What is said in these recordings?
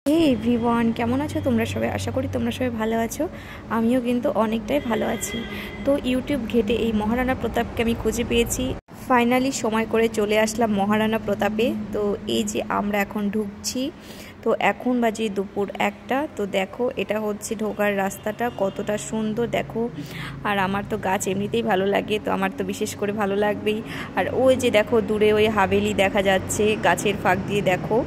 হে everyone, কেমন আছো তোমরা সবাই? আশা করি তোমরা সবাই ভালো আছো। আমিও কিন্তু অনেকটাই ভালো আছি। তো ইউটিউব ঘেটে এই মহারানা প্রতাপকে আমি খুঁজে পেয়েছি। ফাইনালি সময় করে চলে আসলাম মহারানা প্রতাপে। তো এই যে আমরা এখন ঢুকছি, তো এখন বাজে দুপুর 1টা। তো দেখো এটা হচ্ছে ঢোকার রাস্তাটা, কতটা সুন্দর দেখো। আর আমার তো গাছ এমনিতেই ভালো লাগে, তো আমার তো বিশেষ করে ভালো লাগবেই। আর ওই যে দেখো দূরে ওই হাভেলি দেখা যাচ্ছে গাছের ফাঁক দিয়ে, দেখো।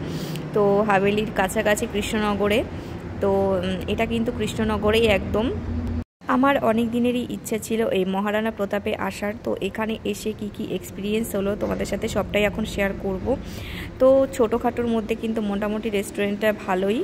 তো হাভেলির কাছাকাছি কৃষ্ণনগরে, তো এটা কিন্তু কৃষ্ণনগরেই একদম। আমার অনেক দিনেরই ইচ্ছা ছিল এই মহারানা প্রতাপে আসার। তো এখানে এসে কি কি এক্সপিরিয়েন্স হলো তোমাদের সাথে সবটাই এখন শেয়ার করব। তো ছোটোখাটোর মধ্যে কিন্তু মোটামুটি রেস্টুরেন্টটা ভালোই।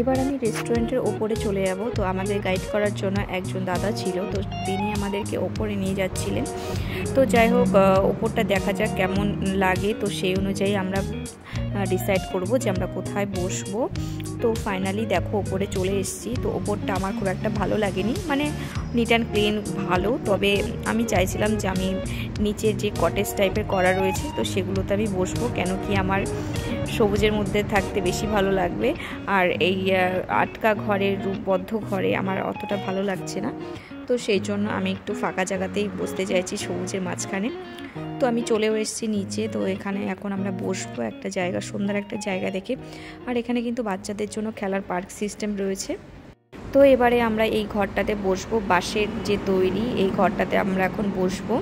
এবার আমি রেস্টুরেন্টের ওপরে চলে যাব। তো আমাদের গাইড করার জন্য একজন দাদা ছিল, তো তিনি আমাদেরকে ওপরে নিয়ে যাচ্ছিলেন। তো যাই হোক, ওপরটা দেখা যাক কেমন লাগে, তো সেই অনুযায়ী আমরা ডিসাইড করব যে আমরা কোথায় বসবো। তো ফাইনালি দেখো ওপরে চলে এসেছি। তো ওপরটা আমার খুব একটা ভালো লাগেনি, মানে নিট অ্যান্ড ক্লিন ভালো, তবে আমি চাইছিলাম যে আমি নিচের যে কটেজ টাইপের করা রয়েছে তো সেগুলোতে আমি বসবো, কেন কি আমার সবুজের মধ্যে থাকতে বেশি ভালো লাগবে। আর এই আটকা ঘরে, রূপবদ্ধ ঘরে আমার অতটা ভালো লাগছে না। তো সেই জন্য আমি একটু ফাঁকা জায়গাতেই বসতে চাইছি, সবুজের মাঝখানে। তো আমি চলেও এসেছি নিচে। তো এখানে এখন আমরা বসবো একটা জায়গা, সুন্দর একটা জায়গা দেখে। আর এখানে কিন্তু বাচ্চাদের জন্য খেলার পার্ক সিস্টেম রয়েছে। তো এবারে আমরা এই ঘরটাতে বসবো, বাঁশের যে তৈরি এই ঘরটাতে আমরা এখন বসবো।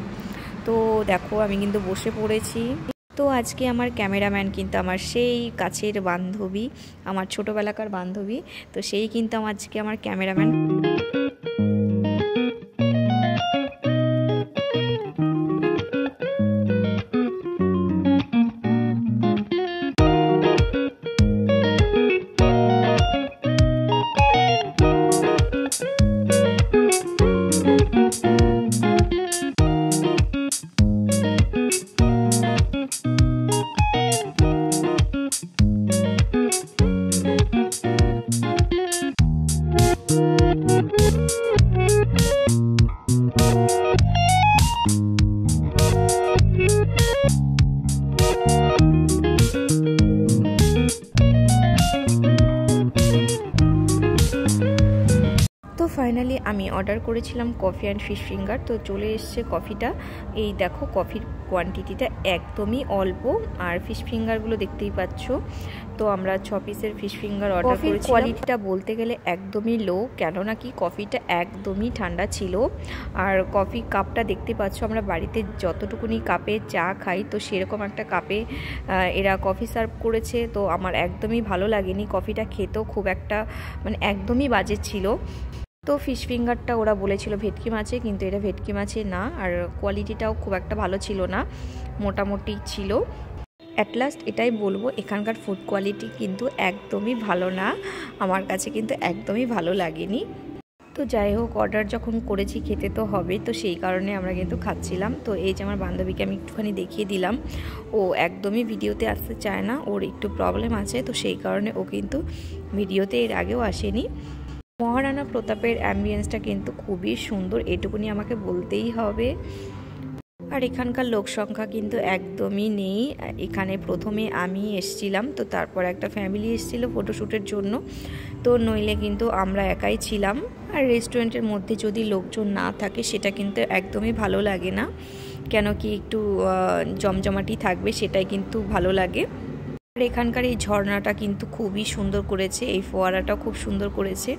তো দেখো আমি কিন্তু বসে পড়েছি। তো আজকে আমার ক্যামেরাম্যান কিন্তু আমার সেই কাছের বান্ধবী, আমার ছোটোবেলাকার বান্ধবী। তো সেই কিন্তু আজকে আমার ক্যামেরাম্যান। তো ফাইনালি আমি অর্ডার করেছিলাম কফি অ্যান্ড ফিশ ফিঙ্গার। তো চলে এসছে কফিটা। এই দেখো কফির কোয়ান্টিটিটা একদমই অল্প, আর ফিশ ফিঙ্গারগুলো দেখতেই পাচ্ছ। তো আমরা 6 পিসের ফিশ ফিঙ্গার অর্ডার করেছি। কোয়ালিটিটা বলতে গেলে একদমই লো, কেননা কি কফিটা একদমই ঠান্ডা ছিল। আর কফি কাপটা দেখতে পাচ্ছ, আমরা বাড়িতে যতটুকুনি কাপে চা খাই তো সেরকম একটা কাপে এরা কফি সার্ভ করেছে। তো আমার একদমই ভালো লাগেনি, কফিটা খেতেও খুব একটা মানে একদমই বাজে ছিল। তো ফিশ ফিঙ্গারটা ওরা বলেছিল ভেটকি মাছে, কিন্তু এটা ভেটকি মাছে না। আর কোয়ালিটিটাও খুব একটা ভালো ছিল না, মোটামুটি ছিল। অ্যাট লাস্ট এটাই বলবো, এখানকার ফুড কোয়ালিটি কিন্তু একদমই ভালো না, আমার কাছে কিন্তু একদমই ভালো লাগেনি। তো যাই হোক, অর্ডার যখন করেছি খেতে তো হবে, তো সেই কারণে আমরা কিন্তু খাচ্ছিলাম। তো এই যে আমার বান্ধবীকে আমি একটুখানি দেখিয়ে দিলাম, ও একদমই ভিডিওতে আসতে চায় না, ওর একটু প্রবলেম আছে, তো সেই কারণে ও কিন্তু ভিডিওতে এর আগেও আসেনি। মহারানা প্রতাপের অ্যাম্বিয়েন্সটা কিন্তু খুবই সুন্দর, এটুকুনি আমাকে বলতেই হবে। আর এখানকার লোক সংখ্যা কিন্তু একদমই নেই। এখানে প্রথমে আমি এসছিলাম, তো তারপর একটা ফ্যামিলি এসেছিল ফটোশ্যুটের জন্য, তো নইলে কিন্তু আমরা একাই ছিলাম। আর রেস্টুরেন্টের মধ্যে যদি লোকজন না থাকে সেটা কিন্তু একদমই ভালো লাগে না, কেন কি একটু জমজমাটি থাকবে সেটাই কিন্তু ভালো লাগে। আর এখানকার এই ঝর্ণাটা কিন্তু খুবই সুন্দর করেছে, এই ফোয়ারাটাও খুব সুন্দর করেছে।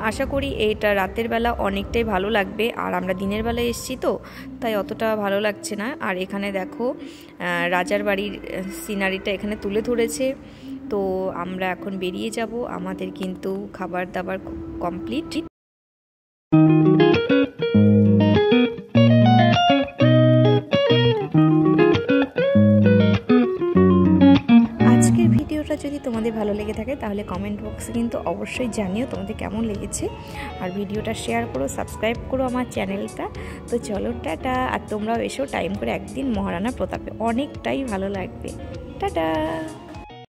আশা করি এটা রাতের বেলা অনেকটাই ভালো লাগবে, আর আমরা দিনের বেলায় এসেছি তো তাই অতটা ভালো লাগছে না। আর এখানে দেখো রাজার বাড়ির সিনারিটা এখানে তুলে ধরেছে। তো আমরা এখন বেরিয়ে যাব, আমাদের কিন্তু খাবার দাবার কমপ্লিট। তোমাদের ভালো লেগে থাকে তাহলে কমেন্ট বক্সে কিন্তু অবশ্যই জানিও তোমাদের কেমন লেগেছে। আর ভিডিওটা শেয়ার করো, সাবস্ক্রাইব করো আমার চ্যানেলটা। তো চলো টাটা। আর তোমরাও এসো টাইম করে একদিন মহারানা প্রতাপে, অনেকটাই ভালো লাগবে। টাটা।